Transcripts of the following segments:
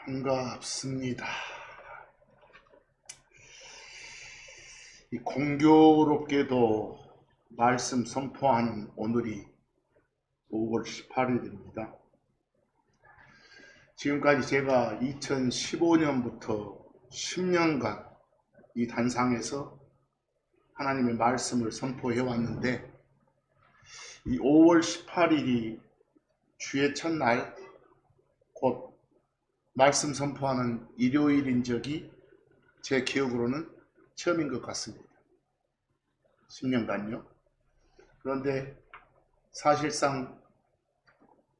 반갑습니다. 이 공교롭게도 말씀 선포하는 오늘이 5월 18일입니다. 지금까지 제가 2015년부터 10년간 이 단상에서 하나님의 말씀을 선포해 왔는데, 이 5월 18일이 주의 첫날, 곧 말씀 선포하는 일요일인 적이 제 기억으로는 처음인 것 같습니다. 10년간요. 그런데 사실상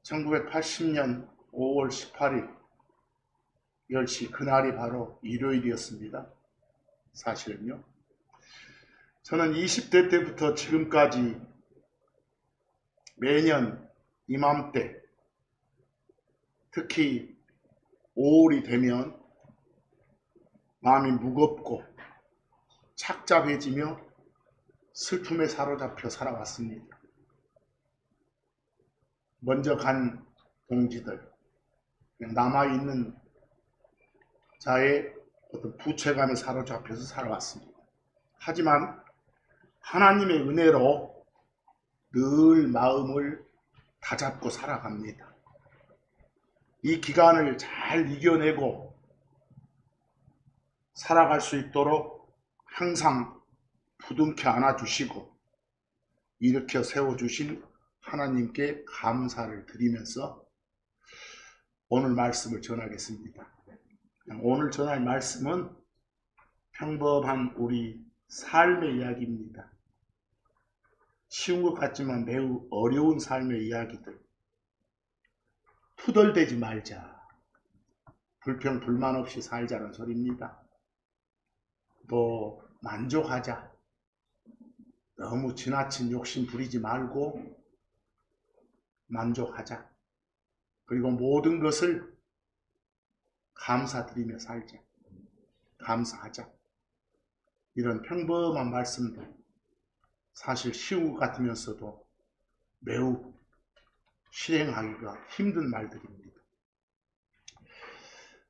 1980년 5월 18일 10시 그날이 바로 일요일이었습니다. 사실은요. 저는 20대 때부터 지금까지 매년 이맘때, 특히 5월이 되면 마음이 무겁고 착잡해지며 슬픔에 사로잡혀 살아왔습니다. 먼저 간 동지들, 남아있는 자의 어떤 부채감에 사로잡혀서 살아왔습니다. 하지만 하나님의 은혜로 늘 마음을 다잡고 살아갑니다. 이 기간을 잘 이겨내고 살아갈 수 있도록 항상 부둥켜 안아주시고 일으켜 세워주신 하나님께 감사를 드리면서 오늘 말씀을 전하겠습니다. 오늘 전할 말씀은 평범한 우리 삶의 이야기입니다. 쉬운 것 같지만 매우 어려운 삶의 이야기들. 투덜대지 말자. 불평 불만 없이 살자는 소리입니다. 또 만족하자. 너무 지나친 욕심 부리지 말고 만족하자. 그리고 모든 것을 감사드리며 살자. 감사하자. 이런 평범한 말씀들, 사실 쉬운 것 같으면서도 매우 실행하기가 힘든 말들입니다.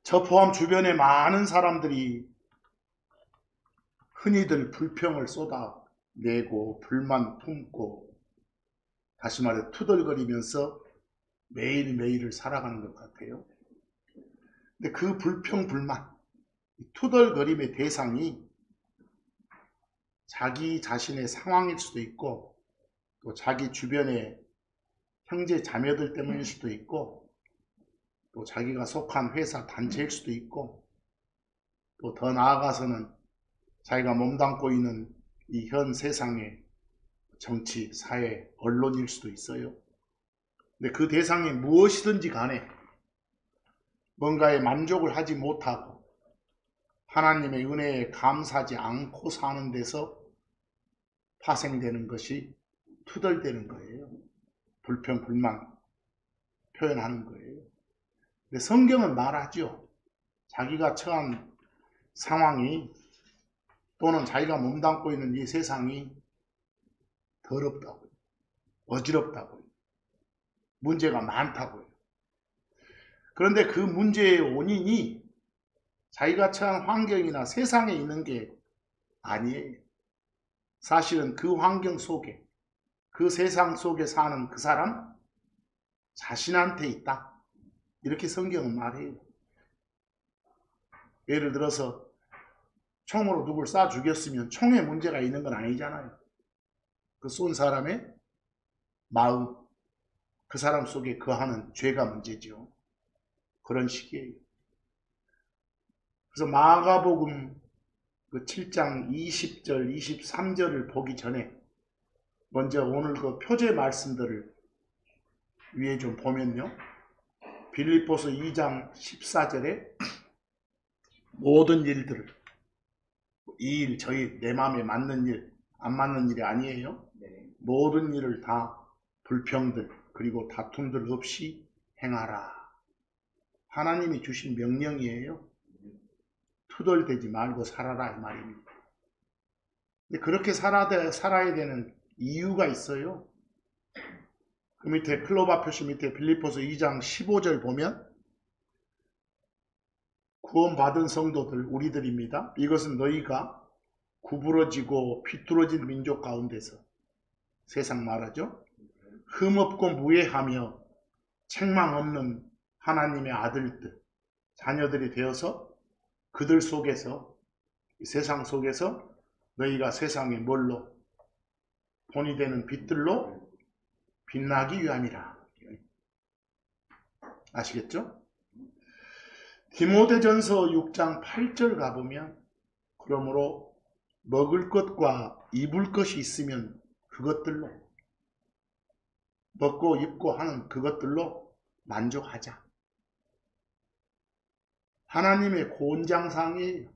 저 포함 주변에 많은 사람들이 흔히들 불평을 쏟아내고 불만 품고, 다시 말해 투덜거리면서 매일매일을 살아가는 것 같아요. 근데 그 불평 불만, 투덜거림의 대상이 자기 자신의 상황일 수도 있고, 또 자기 주변의 형제 자매들 때문일 수도 있고, 또 자기가 속한 회사 단체일 수도 있고, 또 더 나아가서는 자기가 몸담고 있는 이 현 세상의 정치, 사회, 언론일 수도 있어요. 근데 그 대상이 무엇이든지 간에 뭔가에 만족을 하지 못하고 하나님의 은혜에 감사하지 않고 사는 데서 파생되는 것이 투덜대는 거예요. 불평, 불만 표현하는 거예요. 근데 성경은 말하죠. 자기가 처한 상황이 또는 자기가 몸담고 있는 이 세상이 더럽다고요. 어지럽다고요. 문제가 많다고요. 그런데 그 문제의 원인이 자기가 처한 환경이나 세상에 있는 게 아니에요. 사실은 그 환경 속에, 그 세상 속에 사는 그 사람 자신한테 있다. 이렇게 성경은 말해요. 예를 들어서 총으로 누굴 쏴 죽였으면 총에 문제가 있는 건 아니잖아요. 그 쏜 사람의 마음, 그 사람 속에 거하는 죄가 문제죠. 그런 식이에요. 그래서 마가복음 그 7장 20절, 23절을 보기 전에 먼저 오늘 그 표제 말씀들을 위에 좀 보면요. 빌립보서 2장 14절에 모든 일들을, 이 일, 저 일, 내 마음에 맞는 일, 안 맞는 일이 아니에요. 모든 일을 다 불평들, 그리고 다툼들 없이 행하라. 하나님이 주신 명령이에요. 투덜대지 말고 살아라, 이 말입니다. 근데 그렇게 살아야 되는 이유가 있어요. 그 밑에 클로바 표시 밑에 빌립보서 2장 15절 보면 구원받은 성도들, 우리들입니다. 이것은 너희가 구부러지고 비뚤어진 민족 가운데서, 세상 말하죠, 흠없고 무해하며 책망 없는 하나님의 아들들, 자녀들이 되어서 그들 속에서, 세상 속에서 너희가 세상의 뭘로, 본이 되는 빛들로 빛나기 위함이라. 아시겠죠? 디모데전서 6장 8절 가보면, 그러므로 먹을 것과 입을 것이 있으면 그것들로, 먹고 입고 하는 그것들로 만족하자. 하나님의 곤장상이에요.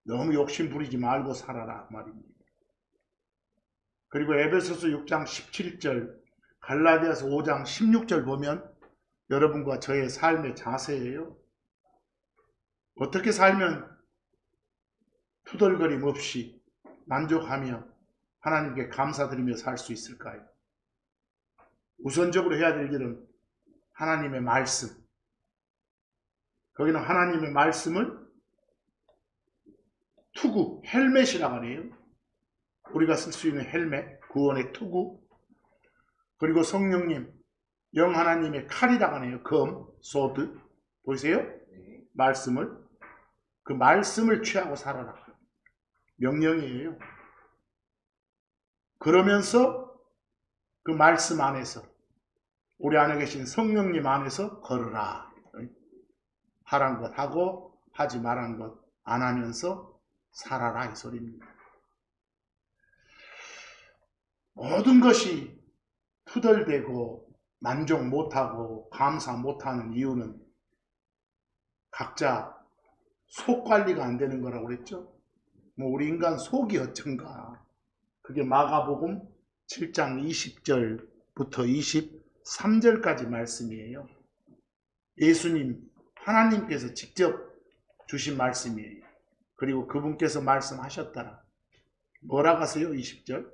너무 욕심 부리지 말고 살아라 말입니다. 그리고 에베소서 6장 17절, 갈라디아서 5장 16절 보면 여러분과 저의 삶의 자세예요. 어떻게 살면 투덜거림 없이 만족하며 하나님께 감사드리며 살 수 있을까요? 우선적으로 해야 될 일은 하나님의 말씀. 거기는 하나님의 말씀을 투구, 헬멧이라고 하네요. 우리가 쓸 수 있는 헬멧, 구원의 투구. 그리고 성령님, 영 하나님의 칼이라고 하네요. 검, 소드. 보이세요? 말씀을. 그 말씀을 취하고 살아라. 명령이에요. 그러면서 그 말씀 안에서, 우리 안에 계신 성령님 안에서 걸으라. 하란 것 하고 하지 말란 것 안 하면서 살아라, 이 소리입니다. 모든 것이 투덜대고 만족 못하고 감사 못하는 이유는 각자 속 관리가 안 되는 거라고 그랬죠. 우리 인간 속이 어쩐가. 그게 마가복음 7장 20절부터 23절까지 말씀이에요. 예수님, 하나님께서 직접 주신 말씀이에요. 그리고 그분께서 말씀하셨더라. 뭐라고 하세요? 20절.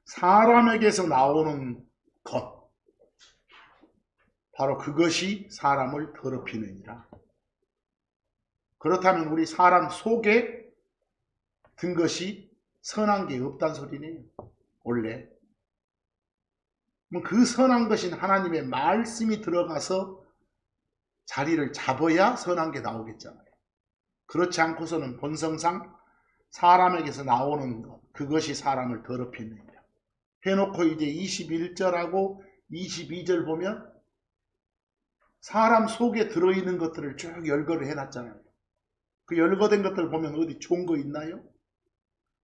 사람에게서 나오는 것, 바로 그것이 사람을 더럽히느니라. 그렇다면 우리 사람 속에 든 것이 선한 게 없단 소리네요. 원래 그 선한 것인 하나님의 말씀이 들어가서 자리를 잡아야 선한 게 나오겠잖아요. 그렇지 않고서는 본성상 사람에게서 나오는 것, 그것이 사람을 더럽히느니라. 해놓고 이제 21절하고 22절 보면 사람 속에 들어있는 것들을 쭉 열거를 해놨잖아요. 그 열거된 것들 보면 어디 좋은 거 있나요?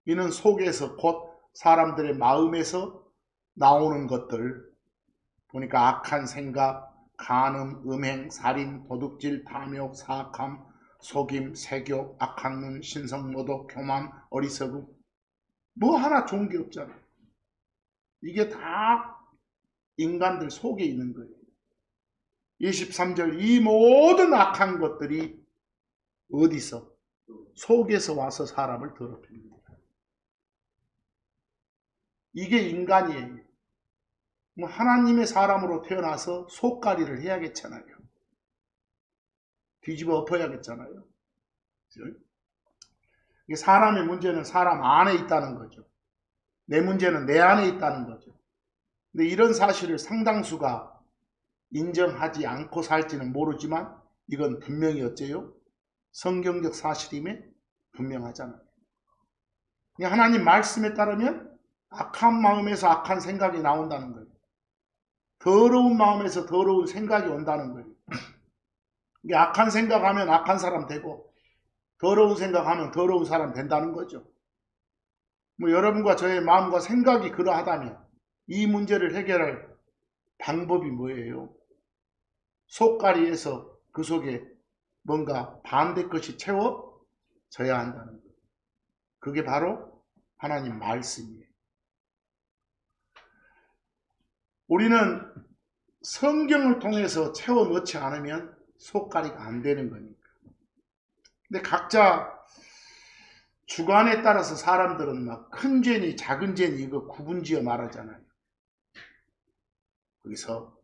이는 속에서, 곧 사람들의 마음에서 나오는 것들, 보니까 악한 생각, 간음, 음행, 살인, 도둑질, 탐욕, 사악함, 속임, 세욕, 악한 눈, 신성모독, 교만, 어리석음, 뭐 하나 좋은 게 없잖아요. 이게 다 인간들 속에 있는 거예요. 23절, 이 모든 악한 것들이 어디서? 속에서 와서 사람을 더럽힙니다. 이게 인간이에요. 하나님의 사람으로 태어나서 속가리를 해야겠잖아요. 뒤집어 엎어야겠잖아요. 사람의 문제는 사람 안에 있다는 거죠. 내 문제는 내 안에 있다는 거죠. 근데 이런 사실을 상당수가 인정하지 않고 살지는 모르지만 이건 분명히 어째요? 성경적 사실임에 분명하잖아요. 하나님 말씀에 따르면 악한 마음에서 악한 생각이 나온다는 거예요. 더러운 마음에서 더러운 생각이 온다는 거예요. 이게 악한 생각하면 악한 사람 되고 더러운 생각하면 더러운 사람 된다는 거죠. 여러분과 저의 마음과 생각이 그러하다면 이 문제를 해결할 방법이 뭐예요? 속가리에서 그 속에 뭔가 반대 것이 채워져야 한다는 거예요. 그게 바로 하나님 말씀이에요. 우리는 성경을 통해서 채워 넣지 않으면 속가리가 안 되는 거니까. 근데 각자 주관에 따라서 사람들은 막 큰 죄니 작은 죄니 이거 구분지어 말하잖아요. 거기서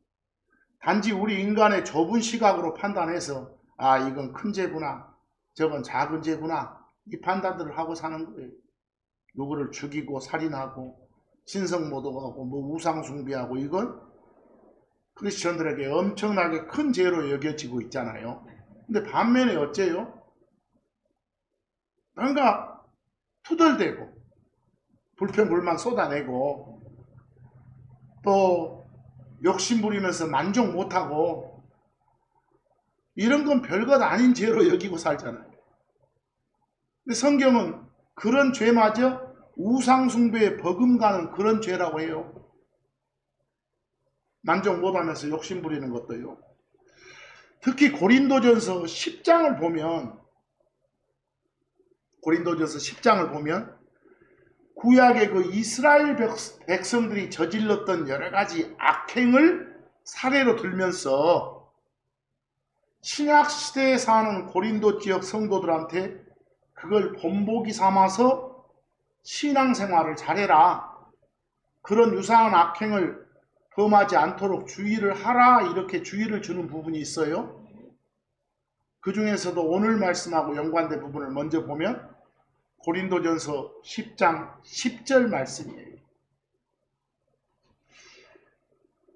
단지 우리 인간의 좁은 시각으로 판단해서 아 이건 큰 죄구나 저건 작은 죄구나 이 판단들을 하고 사는 거예요. 누구를 죽이고 살인하고 신성모독하고 뭐 우상숭배하고 이건 크리스천들에게 엄청나게 큰 죄로 여겨지고 있잖아요. 근데 반면에 어째요? 뭔가 투덜대고 불평불만 쏟아내고 또 욕심부리면서 만족 못하고 이런 건 별것 아닌 죄로 여기고 살잖아요. 근데 성경은 그런 죄마저 우상숭배에 버금가는 그런 죄라고 해요. 만족 못하면서 욕심부리는 것도요. 특히 고린도전서 10장을 보면 구약의 그 이스라엘 백성들이 저질렀던 여러 가지 악행을 사례로 들면서 신약 시대에 사는 고린도 지역 성도들한테 그걸 본보기 삼아서 신앙생활을 잘해라. 그런 유사한 악행을 범하지 않도록 주의를 하라. 이렇게 주의를 주는 부분이 있어요. 그 중에서도 오늘 말씀하고 연관된 부분을 먼저 보면 고린도전서 10장 10절 말씀이에요.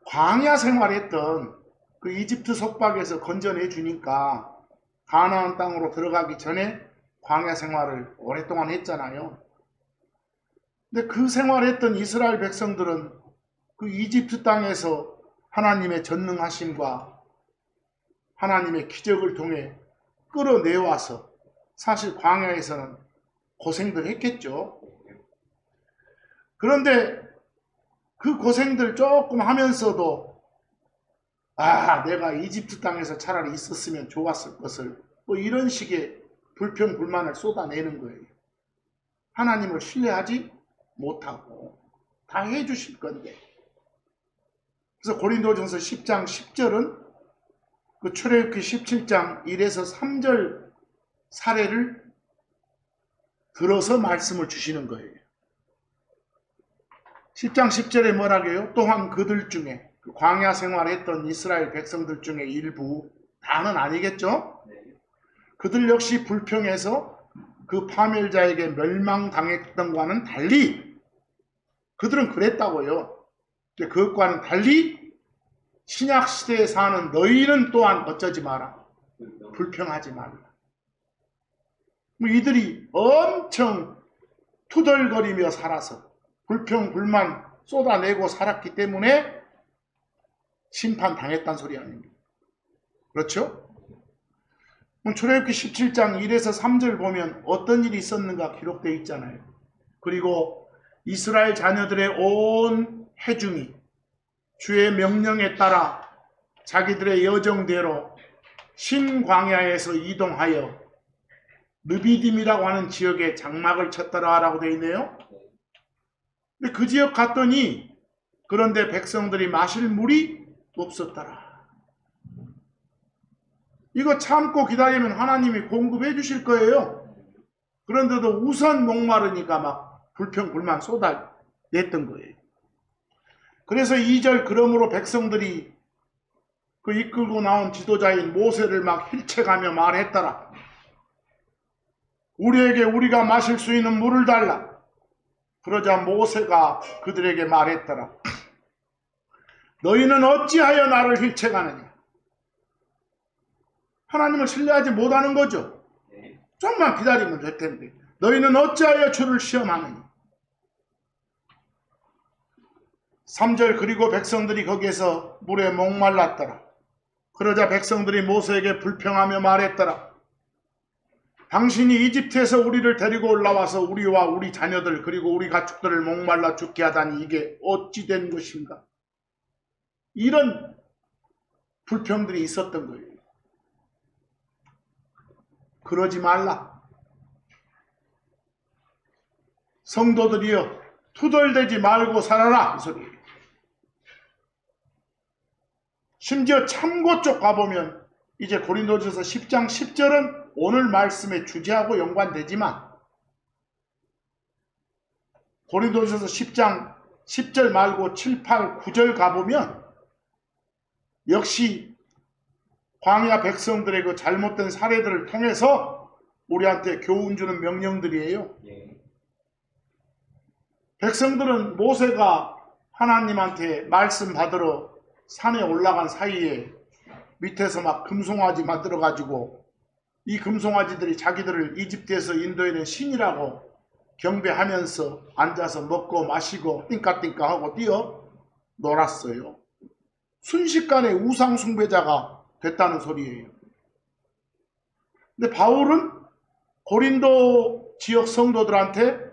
광야 생활했던 그 이집트 속박에서 건져내 주니까 가나안 땅으로 들어가기 전에 광야 생활을 오랫동안 했잖아요. 근데 그 생활했던 이스라엘 백성들은 그 이집트 땅에서 하나님의 전능하심과 하나님의 기적을 통해 끌어내와서 사실 광야에서는 고생들 했겠죠. 그런데 그 고생들 조금 하면서도 아 내가 이집트 땅에서 차라리 있었으면 좋았을 것을 뭐 이런 식의 불평 불만을 쏟아내는 거예요. 하나님을 신뢰하지 못하고 다 해주실 건데. 그래서 고린도전서 10장 10절은 그 출애굽기 17장 1에서 3절 사례를 들어서 말씀을 주시는 거예요. 10장 10절에 뭐라고요? 또한 그들 중에 그 광야 생활했던 이스라엘 백성들 중에 일부 다는 아니겠죠? 그들 역시 불평해서 그 파멸자에게 멸망당했던 것과는 달리 그들은 그랬다고요. 그것과는 달리 신약시대에 사는 너희는 또한 어쩌지 마라. 불평하지 말라. 이들이 엄청 투덜거리며 살아서 불평, 불만 쏟아내고 살았기 때문에 심판당했다는 소리 아닙니다. 그렇죠? 출애굽기 17장 1에서 3절 보면 어떤 일이 있었는가 기록되어 있잖아요. 그리고 이스라엘 자녀들의 온 회중이 주의 명령에 따라 자기들의 여정대로 신광야에서 이동하여 르비딤이라고 하는 지역에 장막을 쳤더라라고 되어 있네요. 근데 그 지역 갔더니 그런데 백성들이 마실 물이 없었더라. 이거 참고 기다리면 하나님이 공급해 주실 거예요. 그런데도 우선 목마르니까 막 불평 불만 쏟아냈던 거예요. 그래서 2절 그러므로 백성들이 그 이끌고 나온 지도자인 모세를 막 힐책하며 말했더라. 우리에게 우리가 마실 수 있는 물을 달라. 그러자 모세가 그들에게 말했더라. 너희는 어찌하여 나를 힐책하느냐. 하나님을 신뢰하지 못하는 거죠. 좀만 기다리면 될 텐데. 너희는 어찌하여 주를 시험하느냐. 3절 그리고 백성들이 거기에서 물에 목말랐더라. 그러자 백성들이 모세에게 불평하며 말했더라. 당신이 이집트에서 우리를 데리고 올라와서 우리와 우리 자녀들 그리고 우리 가축들을 목말라 죽게 하다니 이게 어찌 된 것인가. 이런 불평들이 있었던 거예요. 그러지 말라. 성도들이여 투덜대지 말고 살아라 이 소리예요. 심지어 참고 쪽 가보면 이제 고린도전서 10장 10절은 오늘 말씀의 주제하고 연관되지만 고린도전서 10장 10절 말고 7, 8, 9절 가보면 역시 광야 백성들의 그 잘못된 사례들을 통해서 우리한테 교훈 주는 명령들이에요. 백성들은 모세가 하나님한테 말씀 받으러 산에 올라간 사이에 밑에서 막 금송아지 만들어 가지고 이 금송아지들이 자기들을 이집트에서 인도해낸 신이라고 경배하면서 앉아서 먹고 마시고 띵까띵까 하고 뛰어 놀았어요. 순식간에 우상 숭배자가 됐다는 소리예요. 근데 바울은 고린도 지역 성도들한테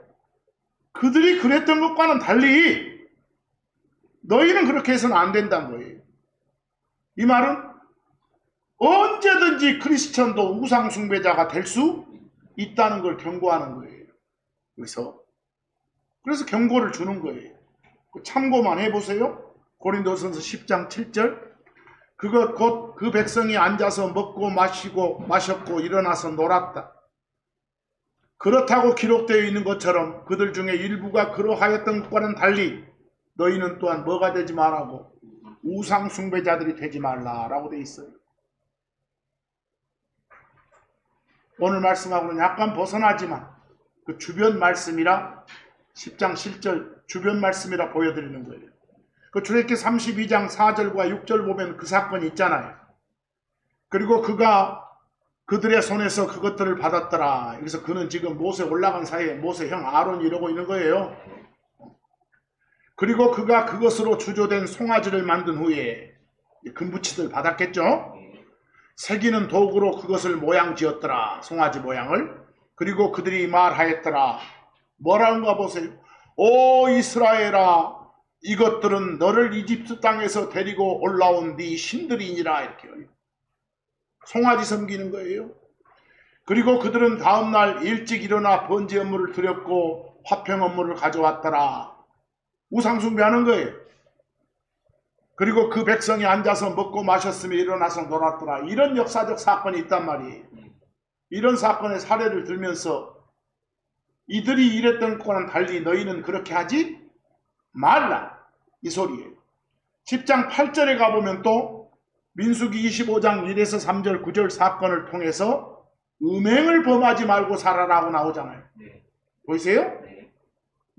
그들이 그랬던 것과는 달리 너희는 그렇게 해서는 안 된다는 거예요. 이 말은 언제든지 크리스천도 우상 숭배자가 될 수 있다는 걸 경고하는 거예요. 그래서 경고를 주는 거예요. 참고만 해보세요. 고린도전서 10장 7절 그것 곧 그 백성이 앉아서 먹고 마시고 마셨고 일어나서 놀았다. 그렇다고 기록되어 있는 것처럼 그들 중에 일부가 그러하였던 것과는 달리 너희는 또한 뭐가 되지 말라고 우상 숭배자들이 되지 말라라고 되어 있어요. 오늘 말씀하고는 약간 벗어나지만 그 주변 말씀이라 10장 10절 주변 말씀이라 보여드리는 거예요. 그 출애굽기 32장 4절과 6절 보면 그 사건이 있잖아요. 그리고 그가 그들의 손에서 그것들을 받았더라. 그래서 그는 지금 모세 올라간 사이에 모세 형 아론이 이러고 있는 거예요. 그리고 그가 그것으로 주조된 송아지를 만든 후에 금붙이들 받았겠죠. 새기는 도구로 그것을 모양 지었더라. 송아지 모양을. 그리고 그들이 말하였더라. 뭐라는가 보세요. 오 이스라엘아 이것들은 너를 이집트 땅에서 데리고 올라온 네 신들이니라. 이렇게 송아지 섬기는 거예요. 그리고 그들은 다음날 일찍 일어나 번제 업무를 드렸고 화평 업무를 가져왔더라. 우상 숭배하는 거예요. 그리고 그 백성이 앉아서 먹고 마셨으며 일어나서 놀았더라. 이런 역사적 사건이 있단 말이에요. 이런 사건의 사례를 들면서 이들이 이랬던 것과는 달리 너희는 그렇게 하지 말라. 이 소리예요. 10장 8절에 가보면 또 민수기 25장 1에서 3절 9절 사건을 통해서 음행을 범하지 말고 살아라 하고 나오잖아요. 보이세요?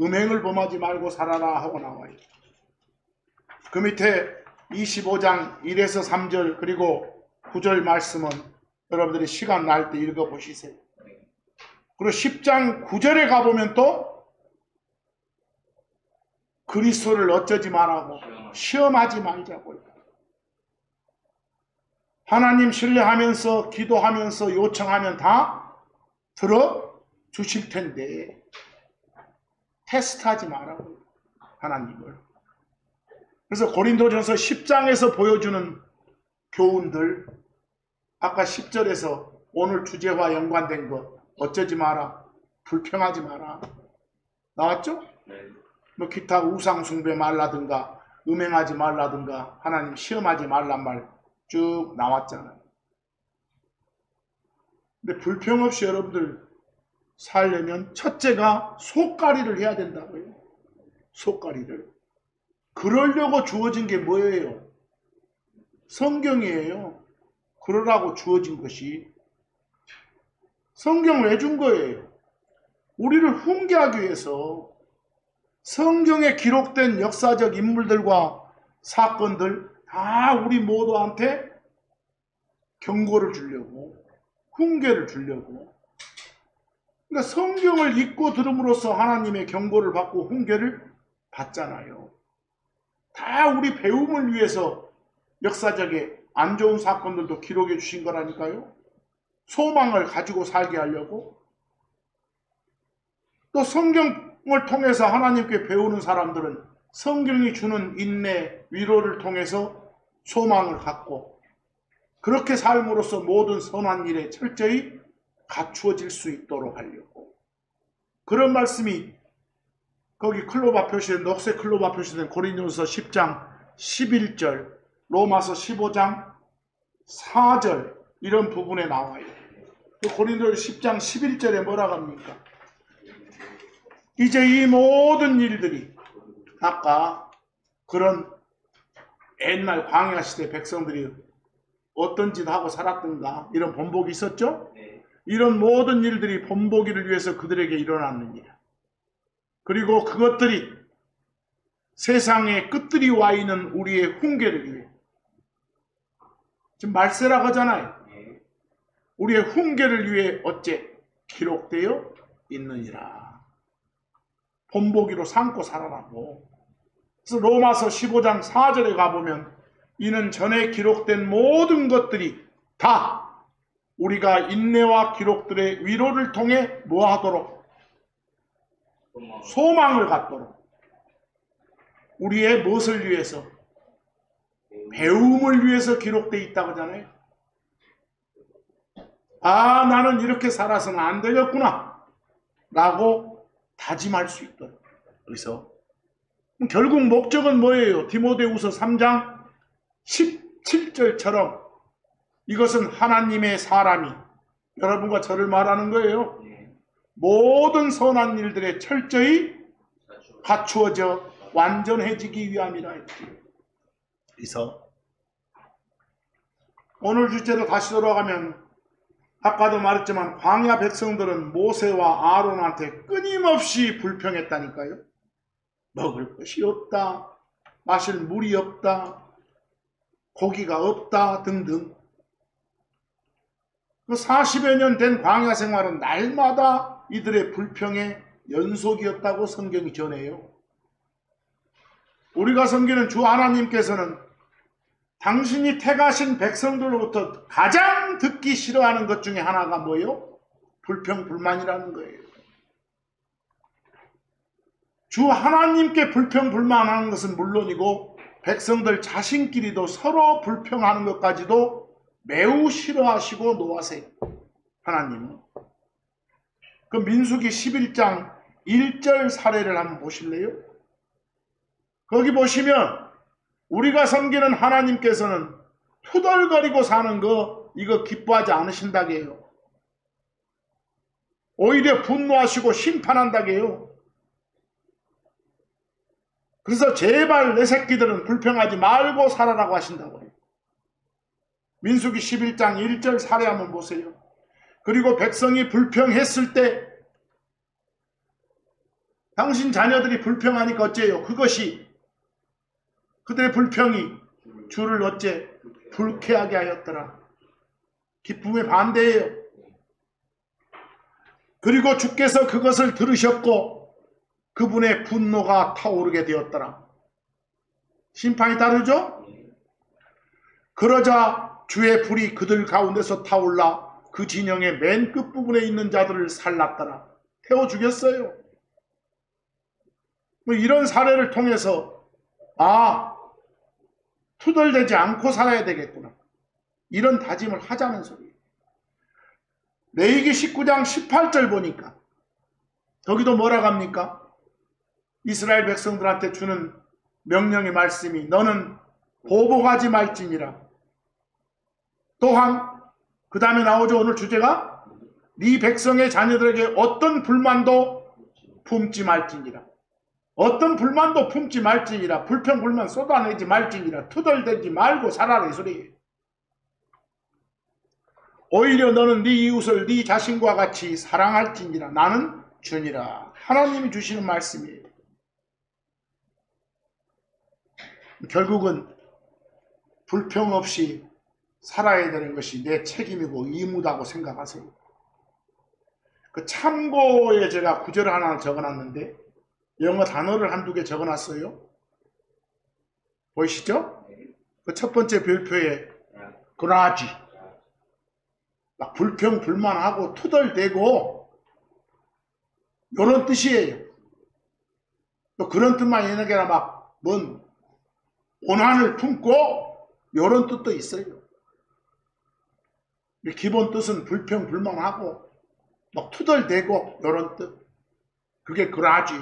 음행을 범하지 말고 살아라 하고 나와요. 그 밑에 25장 1에서 3절 그리고 9절 말씀은 여러분들이 시간 날 때 읽어보시세요. 그리고 10장 9절에 가보면 또 그리스도를 어쩌지 말라고 시험하지 말자고요. 하나님 신뢰하면서 기도하면서 요청하면 다 들어주실 텐데 테스트하지 말라고요. 하나님을. 그래서 고린도전서 10장에서 보여주는 교훈들 아까 10절에서 오늘 주제와 연관된 것 어쩌지 마라, 불평하지 마라 나왔죠? 뭐 기타 우상 숭배 말라든가 음행하지 말라든가 하나님 시험하지 말란 말 쭉 나왔잖아요. 근데 불평 없이 여러분들 살려면 첫째가 속가리를 해야 된다고요. 속가리를. 그러려고 주어진 게 뭐예요? 성경이에요. 그러라고 주어진 것이. 성경 왜 준 거예요? 우리를 훈계하기 위해서 성경에 기록된 역사적 인물들과 사건들 다 우리 모두한테 경고를 주려고 훈계를 주려고. 그러니까 성경을 읽고 들음으로써 하나님의 경고를 받고 훈계를 받잖아요. 다 우리 배움을 위해서 역사적인 안 좋은 사건들도 기록해 주신 거라니까요. 소망을 가지고 살게 하려고. 또 성경을 통해서 하나님께 배우는 사람들은 성경이 주는 인내, 위로를 통해서 소망을 갖고 그렇게 삶으로써 모든 선한 일에 철저히 갖추어질 수 있도록 하려고. 그런 말씀이 거기 클로바 표시된 녹색 클로바 표시된 고린도전서 10장 11절, 로마서 15장 4절 이런 부분에 나와요. 고린도전서 10장 11절에 뭐라고 합니까? 이제 이 모든 일들이 아까 그런 옛날 광야 시대 백성들이 어떤 짓 하고 살았던가 이런 본복이 있었죠? 이런 모든 일들이 본보기를 위해서 그들에게 일어났는 일. 그리고 그것들이 세상의 끝들이 와 있는 우리의 훈계를 위해, 지금 말세라고 하잖아요. 우리의 훈계를 위해 어째 기록되어 있느니라. 본보기로 삼고 살아라고. 그래서 로마서 15장 4절에 가보면 이는 전에 기록된 모든 것들이 다 우리가 인내와 기록들의 위로를 통해 뭐하도록? 소망을 갖도록. 우리의 무엇을 위해서? 배움을 위해서 기록되어 있다고 하잖아요. 아, 나는 이렇게 살아서는 안 되겠구나 라고 다짐할 수 있도록. 그래서 결국 목적은 뭐예요? 디모데후서 3장 17절처럼 이것은 하나님의 사람이 여러분과 저를 말하는 거예요. 모든 선한 일들에 철저히 갖추어져 완전해지기 위함이라 했지. 그래서 오늘 주제로 다시 돌아가면 아까도 말했지만 광야 백성들은 모세와 아론한테 끊임없이 불평했다니까요. 먹을 것이 없다, 마실 물이 없다, 고기가 없다 등등. 그 40여 년 된 광야 생활은 날마다 이들의 불평의 연속이었다고 성경이 전해요. 우리가 섬기는 주 하나님께서는 당신이 택하신 백성들로부터 가장 듣기 싫어하는 것 중에 하나가 뭐예요? 불평, 불만이라는 거예요. 주 하나님께 불평, 불만하는 것은 물론이고 백성들 자신끼리도 서로 불평하는 것까지도 매우 싫어하시고 노하세요. 하나님은. 그 민수기 11장 1절 사례를 한번 보실래요? 거기 보시면 우리가 섬기는 하나님께서는 투덜거리고 사는 거 이거 기뻐하지 않으신다게요. 오히려 분노하시고 심판한다게요. 그래서 제발 내 새끼들은 불평하지 말고 살아라고 하신다고요. 민수기 11장 1절 사례 한번 보세요. 그리고 백성이 불평했을 때 당신 자녀들이 불평하니까 어째요? 그것이 그들의 불평이 주를 어째 불쾌하게 하였더라. 기쁨의 반대예요. 그리고 주께서 그것을 들으셨고 그분의 분노가 타오르게 되었더라. 심판이 따르죠? 그러자 주의 불이 그들 가운데서 타올라 그 진영의 맨 끝부분에 있는 자들을 살랐더라. 태워 죽였어요. 이런 사례를 통해서 투덜대지 않고 살아야 되겠구나. 이런 다짐을 하자는 소리예요. 레위기 19장 18절 보니까 거기도 뭐라고 합니까? 이스라엘 백성들한테 주는 명령의 말씀이 너는 보복하지 말지니라. 또한 그 다음에 나오죠. 오늘 주제가 네 백성의 자녀들에게 어떤 불만도 품지 말지니라. 어떤 불만도 품지 말지니라. 불평 불만 쏟아내지 말지니라. 투덜대지 말고 살아라 이 소리예요. 오히려 너는 네 이웃을 네 자신과 같이 사랑할지니라. 나는 주니라. 하나님이 주시는 말씀이에요. 결국은 불평 없이 살아야 되는 것이 내 책임이고 의무다고 생각하세요. 그 참고에 제가 구절을 하나 적어놨는데 영어 단어를 한두 개 적어놨어요. 보이시죠? 그 첫 번째 별표에 그라지, 막 불평 불만하고 투덜대고 이런 뜻이에요. 또 그런 뜻만 있는 게 아니라 막 뭔 오난을 품고 이런 뜻도 있어요. 기본 뜻은 불평 불만하고 막 투덜대고 이런 뜻. 그게 그라지.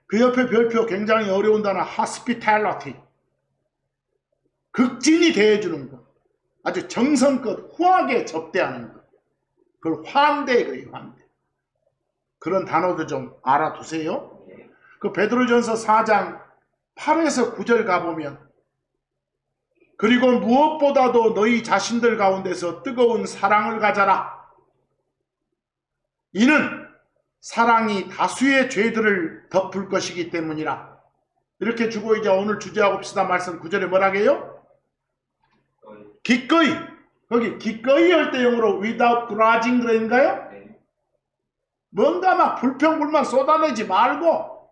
그 옆에 별표 굉장히 어려운 단어 hospitality. 극진히 대해주는 것. 아주 정성껏 후하게 접대하는 것. 그걸 환대 그래요. 환대. 그런 단어도 좀 알아두세요. 그 베드로전서 4장 8에서 9절 가보면 그리고 무엇보다도 너희 자신들 가운데서 뜨거운 사랑을 가져라. 이는 사랑이 다수의 죄들을 덮을 것이기 때문이라. 이렇게 주고 이제 오늘 주제하고 봅시다. 말씀 9절에 뭐라게요? 기꺼이. 거기 기꺼이 할 때 영어로 without grudging 그런가요? 뭔가 막 불평불만 쏟아내지 말고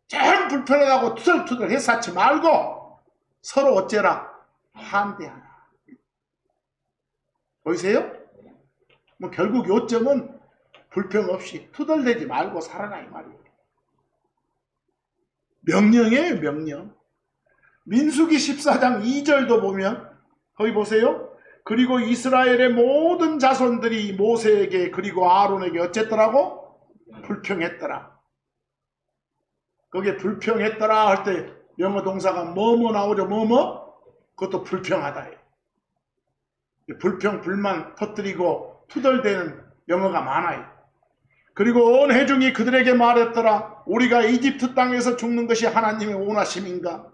참 불편하다고 투덜투덜 해사치 말고 서로 어째라? 환대하라. 보이세요? 뭐 결국 요점은 불평 없이 투덜대지 말고 살아라 이 말이에요. 명령이에요, 명령. 민수기 14장 2절도 보면 거기 보세요. 그리고 이스라엘의 모든 자손들이 모세에게 그리고 아론에게 어쨌더라고? 불평했더라. 거기에 불평했더라 할 때 영어 동사가 뭐뭐 나오죠? 뭐뭐? 그것도 불평하다. 불평, 불만 터뜨리고 투덜대는 영어가 많아요. 그리고 온 회중이 그들에게 말했더라. 우리가 이집트 땅에서 죽는 것이 하나님의 원하심인가?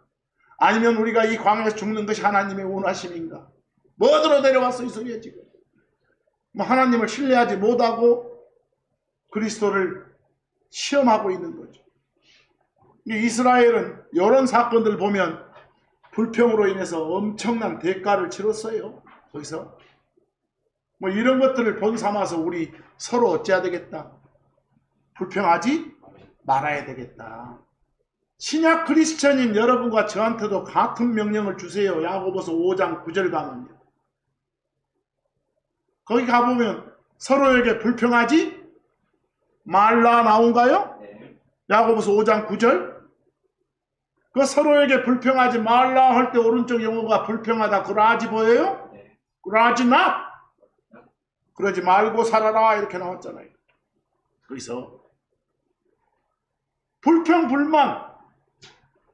아니면 우리가 이 광야에서 죽는 것이 하나님의 원하심인가? 뭐들어 내려왔어 이 소리야 지금. 뭐 하나님을 신뢰하지 못하고 그리스도를 시험하고 있는 거죠. 이스라엘은 이런 사건들 보면 불평으로 인해서 엄청난 대가를 치렀어요. 거기서 뭐 이런 것들을 본 삼아서 우리 서로 어찌해야 되겠다? 불평하지 말아야 되겠다. 신약 크리스천인 여러분과 저한테도 같은 명령을 주세요. 야고보서 5장 9절 가면요. 거기 가보면 서로에게 불평하지 말라 나온가요? 야고보서 5장 9절. 그 서로에게 불평하지 말라 할 때 오른쪽 용어가 불평하다 그러하지 보여요? 그러하지 마. 그러지 말고 살아라 이렇게 나왔잖아요. 그래서 불평 불만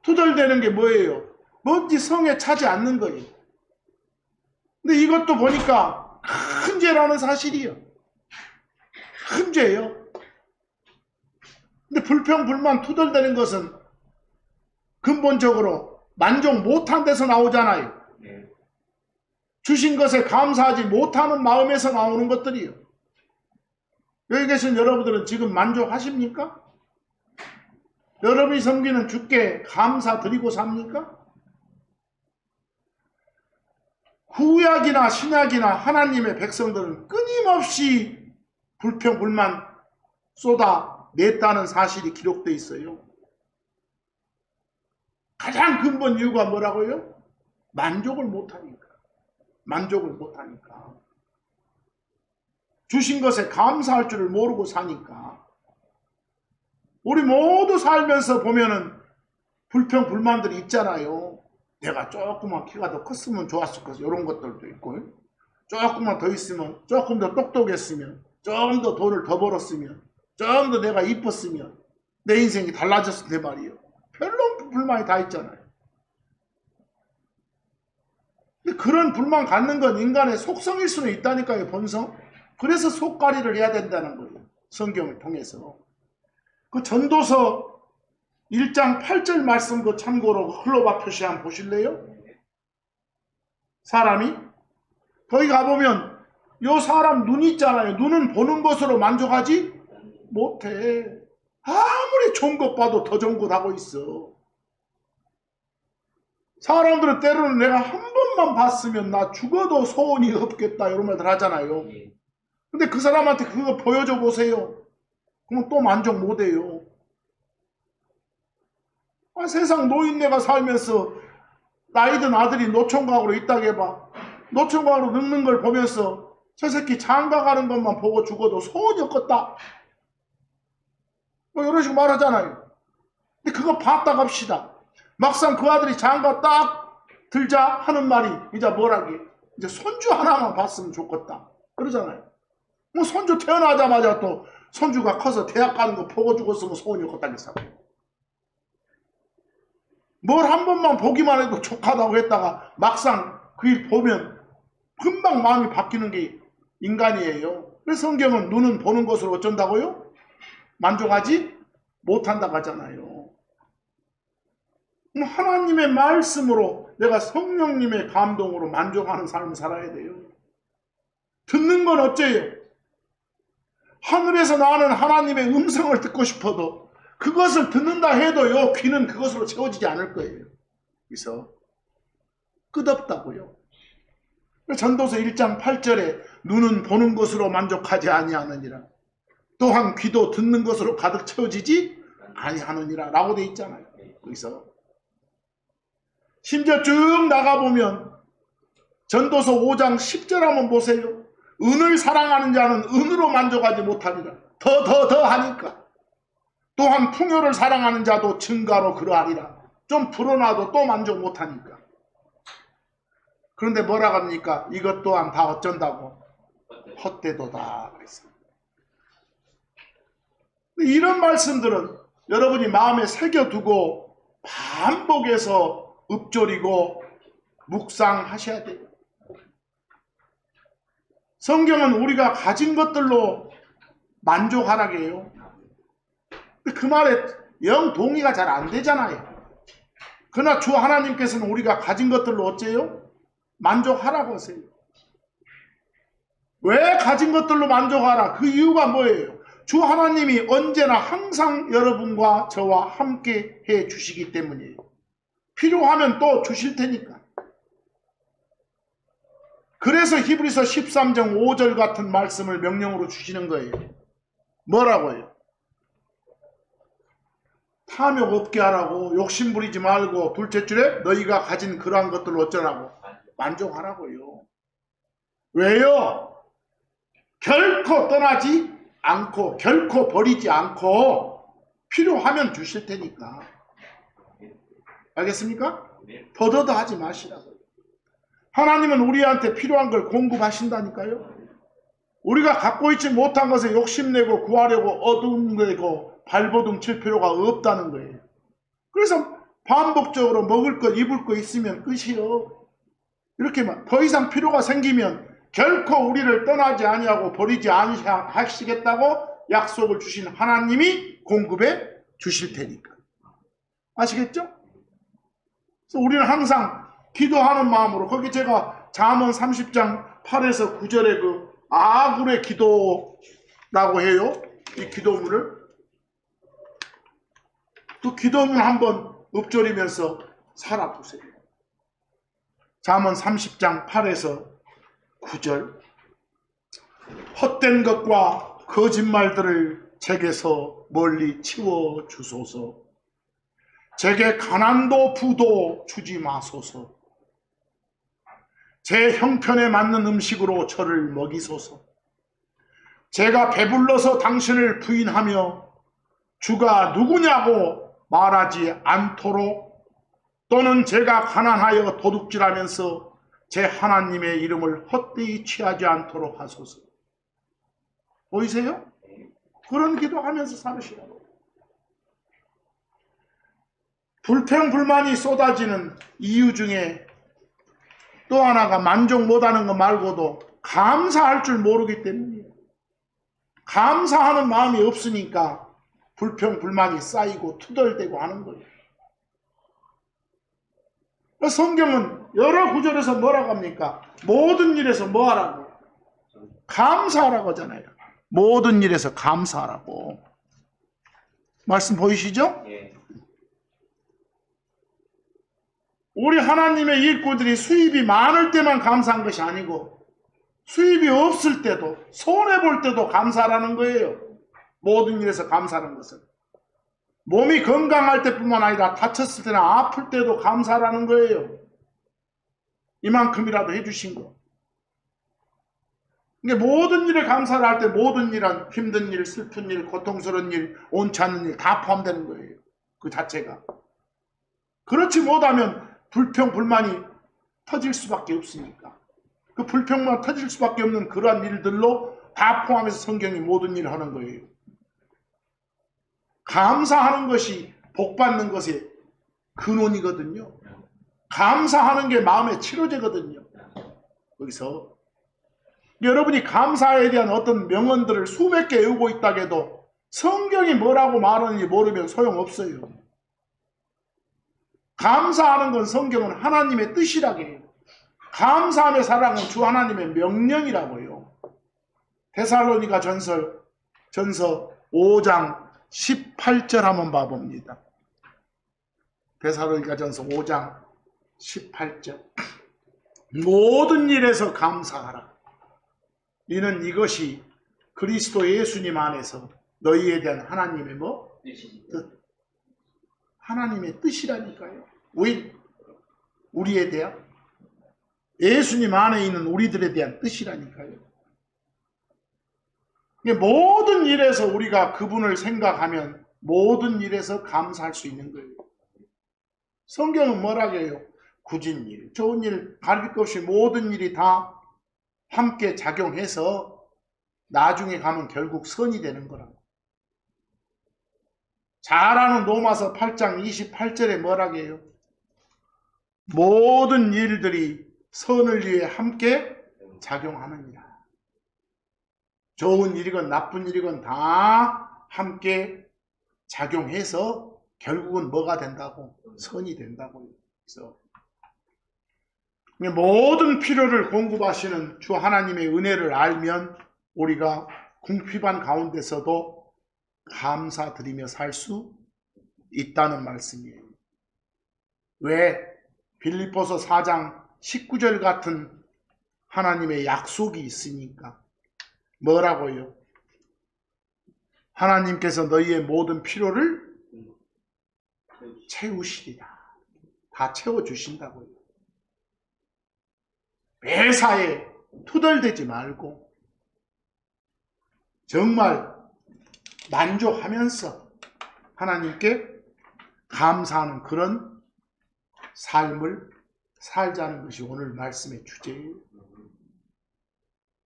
투덜대는 게 뭐예요? 뭔지 성에 차지 않는 거예요. 근데 이것도 보니까 큰 죄라는 사실이에요. 큰 죄예요. 근데 불평 불만 투덜대는 것은 근본적으로 만족 못한 데서 나오잖아요. 주신 것에 감사하지 못하는 마음에서 나오는 것들이에요. 여기 계신 여러분들은 지금 만족하십니까? 여러분이 섬기는 주께 감사드리고 삽니까? 구약이나 신약이나 하나님의 백성들은 끊임없이 불평 불만 쏟아냈다는 사실이 기록되어 있어요. 가장 근본 이유가 뭐라고요? 만족을 못하니까. 만족을 못하니까. 주신 것에 감사할 줄을 모르고 사니까. 우리 모두 살면서 보면은 불평 불만들이 있잖아요. 내가 조금만 키가 더 컸으면 좋았을 것, 이런 것들도 있고, 조금만 더 있으면, 조금 더 똑똑했으면, 좀 더 돈을 더 벌었으면, 좀 더 내가 이뻤으면 내 인생이 달라졌을 때 말이에요. 별로 불만이 다 있잖아요. 근데 그런 불만 갖는 건 인간의 속성일 수는 있다니까요. 본성. 그래서 속가리를 해야 된다는 거예요. 성경을 통해서. 그 전도서 1장 8절 말씀 그 참고로 흘러봐 표시 한번 보실래요? 사람이 거기 가보면 요 사람 눈 있잖아요. 눈은 보는 것으로 만족하지 못해. 아무리 좋은 것 봐도 더 좋은 것 하고 있어. 사람들은 때로는 내가 한 번만 봤으면 나 죽어도 소원이 없겠다 이런 말들 하잖아요. 근데 그 사람한테 그거 보여줘 보세요. 그럼 또 만족 못해요. 세상 노인네가 살면서 나이든 아들이 노총각으로 있다고 해봐. 노총각으로 늙는 걸 보면서 저 새끼 장가 가는 것만 보고 죽어도 소원이 없겠다. 뭐 이런 식으로 말하잖아요. 근데 그거 봤다 갑시다. 막상 그 아들이 장가 딱 들자 하는 말이 이제 뭐라게? 이제 손주 하나만 봤으면 좋겠다. 그러잖아요. 뭐 손주 태어나자마자 또 손주가 커서 대학 가는 거 보고 죽었으면 소원이 없겠다겠어. 뭘 한 번만 보기만 해도 족하다고 했다가 막상 그 일 보면 금방 마음이 바뀌는 게 인간이에요. 그래서 성경은 눈은 보는 것으로 어쩐다고요? 만족하지 못한다고 하잖아요. 하나님의 말씀으로 내가 성령님의 감동으로 만족하는 삶을 살아야 돼요. 듣는 건 어째요? 하늘에서 나는 하나님의 음성을 듣고 싶어도 그것을 듣는다 해도요, 귀는 그것으로 채워지지 않을 거예요. 그래서 끝없다고요. 전도서 1장 8절에 눈은 보는 것으로 만족하지 아니하느니라. 또한 귀도 듣는 것으로 가득 채워지지 아니하느니라 라고 돼 있잖아요. 거기서 심지어 쭉 나가보면 전도서 5장 10절 한번 보세요. 은을 사랑하는 자는 은으로 만족하지 못하리라. 더 하니까. 또한 풍요를 사랑하는 자도 증가로 그러하리라. 좀 불어나도 또 만족 못하니까. 그런데 뭐라 합니까? 이것 또한 다 어쩐다고? 헛되도다. 이런 말씀들은 여러분이 마음에 새겨두고 반복해서 읊조리고 묵상하셔야 돼요. 성경은 우리가 가진 것들로 만족하라고 해요. 그 말에 영 동의가 잘 안 되잖아요. 그러나 주 하나님께서는 우리가 가진 것들로 어째요? 만족하라고 하세요. 왜 가진 것들로 만족하라? 그 이유가 뭐예요? 주 하나님이 언제나 항상 여러분과 저와 함께 해 주시기 때문이에요. 필요하면 또 주실 테니까. 그래서 히브리서 13장 5절 같은 말씀을 명령으로 주시는 거예요. 뭐라고 해요? 탐욕 없게 하라고, 욕심 부리지 말고, 둘째 줄에 너희가 가진 그러한 것들로 어쩌라고? 만족하라고요. 왜요? 결코 떠나지 않고, 결코 버리지 않고, 필요하면 주실 테니까. 알겠습니까? 더더더 하지 마시라고. 하나님은 우리한테 필요한 걸 공급하신다니까요. 우리가 갖고 있지 못한 것에 욕심내고 구하려고 어둠내고 발버둥 칠 필요가 없다는 거예요. 그래서 반복적으로 먹을 거 입을 거 있으면 끝이요. 이렇게만 더 이상 필요가 생기면 결코 우리를 떠나지 아니하고 버리지 아니하시겠다고 약속을 주신 하나님이 공급해 주실 테니까. 아시겠죠? 그래서 우리는 항상 기도하는 마음으로, 거기 제가 잠언 30장 8에서 9절에 그 아굴의 기도라고 해요. 이 기도문을. 그 기도문 한번 읊조리면서 살아보세요. 잠언 30장 8에서 9절. 헛된 것과 거짓말들을 제게서 멀리 치워 주소서. 제게 가난도 부도 주지 마소서. 제 형편에 맞는 음식으로 저를 먹이소서. 제가 배불러서 당신을 부인하며 주가 누구냐고 말하지 않도록, 또는 제가 가난하여 도둑질하면서 제 하나님의 이름을 헛되이 취하지 않도록 하소서. 보이세요? 그런 기도하면서 살으시라고. 불평불만이 쏟아지는 이유 중에 또 하나가 만족 못하는 것 말고도 감사할 줄 모르기 때문이에요. 감사하는 마음이 없으니까 불평불만이 쌓이고 투덜대고 하는 거예요. 성경은 여러 구절에서 뭐라고 합니까? 모든 일에서 뭐 하라고? 감사하라고 하잖아요. 모든 일에서 감사하라고. 말씀 보이시죠? 예. 우리 하나님의 일꾼들이 수입이 많을 때만 감사한 것이 아니고 수입이 없을 때도, 손해볼 때도 감사라는 거예요. 모든 일에서 감사하는 것은. 몸이 건강할 때뿐만 아니라 다쳤을 때나 아플 때도 감사라는 거예요. 이만큼이라도 해주신 거. 그러니까 모든 일에 감사를 할 때 모든 일은 힘든 일, 슬픈 일, 고통스러운 일, 옳지 않은 일 다 포함되는 거예요. 그 자체가. 그렇지 못하면 불평, 불만이 터질 수밖에 없으니까. 그 불평만 터질 수밖에 없는 그러한 일들로 다 포함해서 성경이 모든 일을 하는 거예요. 감사하는 것이 복받는 것의 근원이거든요. 감사하는 게 마음의 치료제거든요. 거기서 여러분이 감사에 대한 어떤 명언들을 수백 개 외우고 있다고 해도 성경이 뭐라고 말하는지 모르면 소용없어요. 감사하는 건 성경은 하나님의 뜻이라고 해요. 감사함의 사랑은 주 하나님의 명령이라고요. 데살로니가 전서 5장 18절 한번 봐봅니다. 데살로니가 전서 5장 18절. 모든 일에서 감사하라. 이는 이것이 그리스도 예수님 안에서 너희에 대한 하나님의 뜻. 하나님의 뜻이라니까요. 왜? 우리에 대한, 예수님 안에 있는 우리들에 대한 뜻이라니까요. 모든 일에서 우리가 그분을 생각하면 모든 일에서 감사할 수 있는 거예요. 성경은 뭐라고 해요? 굳은 일, 좋은 일, 가릴 것 없이 모든 일이 다 함께 작용해서 나중에 가면 결국 선이 되는 거라고. 잘 아는 로마서 8장 28절에 뭐라고 해요? 모든 일들이 선을 위해 함께 작용하느니라. 좋은 일이건 나쁜 일이건 다 함께 작용해서 결국은 뭐가 된다고? 선이 된다고요. 그래서 모든 필요를 공급하시는 주 하나님의 은혜를 알면 우리가 궁핍한 가운데서도 감사드리며 살 수 있다는 말씀이에요. 왜? 빌립보서 4장 19절 같은 하나님의 약속이 있으니까. 뭐라고요? 하나님께서 너희의 모든 필요를 채우시리라. 다 채워주신다고요. 매사에 투덜대지 말고 정말 만족하면서 하나님께 감사하는 그런 삶을 살자는 것이 오늘 말씀의 주제예요.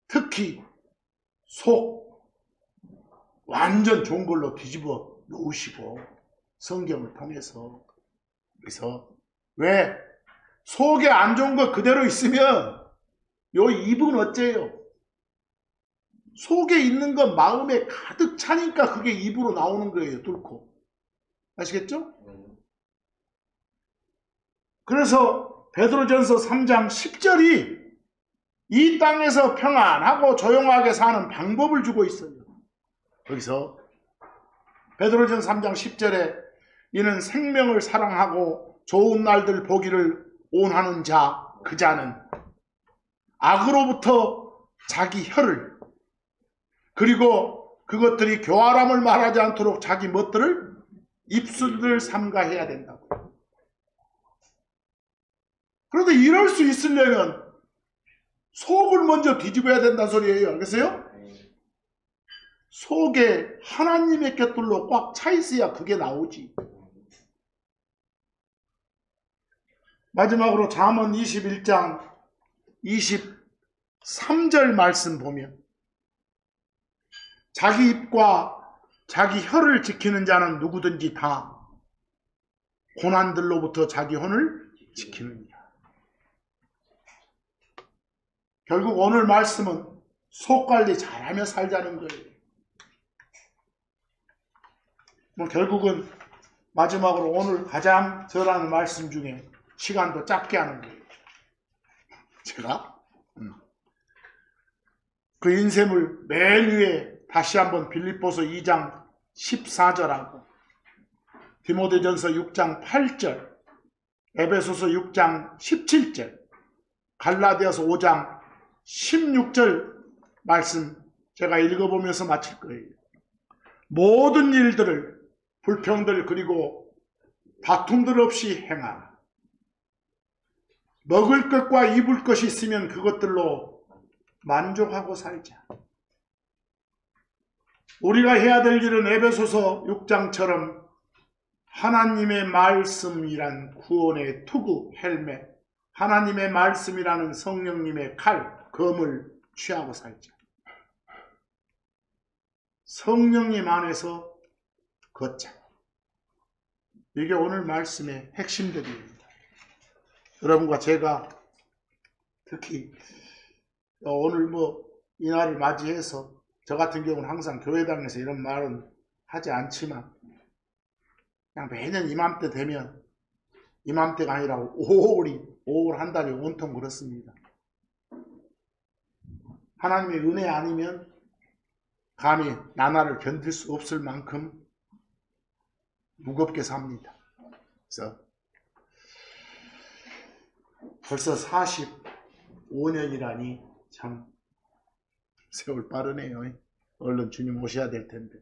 특히 속 완전 좋은 걸로 뒤집어 놓으시고 성경을 통해서. 그래서 왜? 속에 안 좋은 거 그대로 있으면 요 입은 어째요? 속에 있는 건 마음에 가득 차니까 그게 입으로 나오는 거예요. 뚫고. 아시겠죠? 그래서 베드로전서 3장 10절이 이 땅에서 평안하고 조용하게 사는 방법을 주고 있어요. 여기서 베드로전서 3장 10절에 이는 생명을 사랑하고 좋은 날들 보기를 원하는 자, 그 자는 악으로부터 자기 혀를, 그리고 그것들이 교활함을 말하지 않도록 자기 멋들을 입술을 삼가해야 된다고. 그런데 이럴 수 있으려면 속을 먼저 뒤집어야 된다는 소리예요. 알겠어요? 속에 하나님의 곁들로 꽉 차 있어야 그게 나오지. 마지막으로 잠언 21장 23절 말씀 보면 자기 입과 자기 혀를 지키는 자는 누구든지 다 고난들로부터 자기 혼을 지키느니라. 결국 오늘 말씀은 속 관리 잘하며 살자는 거예요. 결국은 마지막으로 오늘 가장 저라는 말씀 중에 시간도 짧게 하는 거예요. 제가 그 인셈을 맨 위에 다시 한번 빌립보서 2장 14절하고 디모데전서 6장 8절, 에베소서 6장 17절, 갈라디아서 5장 16절 말씀 제가 읽어보면서 마칠 거예요. 모든 일들을 불평들 그리고 다툼들 없이 행하라. 먹을 것과 입을 것이 있으면 그것들로 만족하고 살자. 우리가 해야 될 일은 에베소서 6장처럼 하나님의 말씀이란 구원의 투구, 헬멧, 하나님의 말씀이라는 성령님의 칼, 검을 취하고 살자. 성령님 안에서 걷자. 이게 오늘 말씀의 핵심들입니다. 여러분과 제가 특히 오늘 이날을 맞이해서 저 같은 경우는 항상 교회당에서 이런 말은 하지 않지만 그냥 매년 이맘때 되면 이맘때가 아니라 5월 한 달이 온통 그렇습니다. 하나님의 은혜 아니면 감히 나날을 견딜 수 없을 만큼 무겁게 삽니다. 그래서 벌써 45년이라니 참 세월 빠르네요. 얼른 주님 오셔야 될 텐데.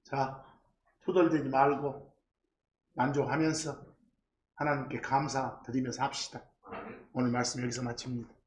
자, 투덜대지 말고 만족하면서 하나님께 감사드리면서 합시다. 오늘 말씀 여기서 마칩니다.